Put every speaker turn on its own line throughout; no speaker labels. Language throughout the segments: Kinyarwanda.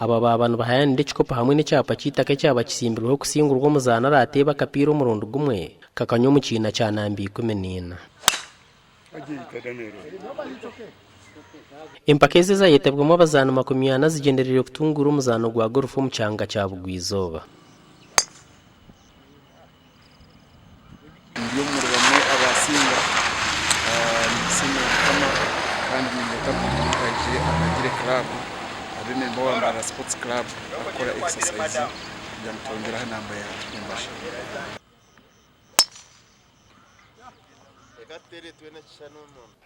aba babana bahayana ndekikopa hamwe n'icyapa cyitake cyaba kisimbirweho kusingurwa muzana rateba kapiro umurundo gumwe kakanyo mu kina cyanambi 14 impakeze za yetebwemo abazana 20 zigenderere kutungura umuzano gwa golfu mu cyanga cya Bugwizoba.
Ndiyo murwamo abasinga nisinga kama kandi nimutaje Akagire club ari nembo wa Mbarara Sports Club akora exercise yamutongera namba ya Mbasha.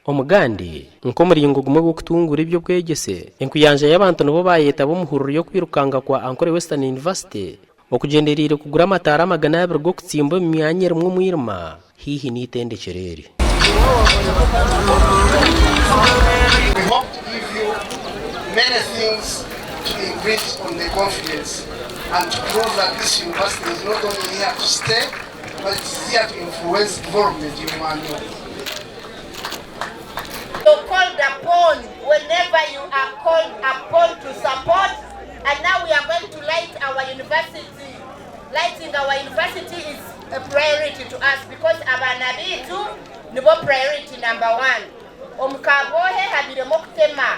Omugandi nko muri ngugumwe gwo kutungura ibyo bwegese enkuyanja y'abantu nabo bayeta bo muhururu yo kwirukanga kwa Ankole Western University okugenderire kugura amatara magana y'abiri go kutsimba myanya rimwe mwirima hihi nitendekerere.
We hope to give you many things to increase on the confidence and to prove that this university is not only here to stay, but it's here to influence development in Manu.
You're called upon whenever you are called upon to support, and now we are going to light our university. Lighting our university is a priority to us because Abaana bitu nibo priority number 1. Omukabohe habiremo kutema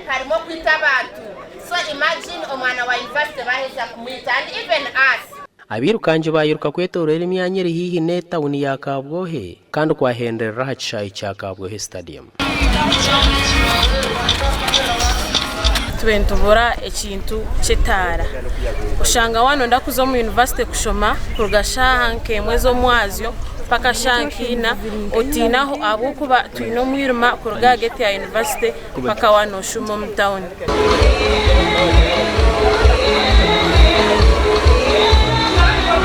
harimo kwita abantu. So imagine omwana wa university baheza kumwita, and even us.
Abirukanje bayiruka kwetorera imyanya iri hihi neta uni ya Kabwohe kandi kwahenderera hacishayi cya Kabwohe Stadium.
Twentubura ekintu chetara ushanga wano ndakuzo mu university kushoma kurugashaha nkemwezo mwazyo paka shankina otinaho abukuba twino mwiruma kurugagete ya university paka wano shumo mu town.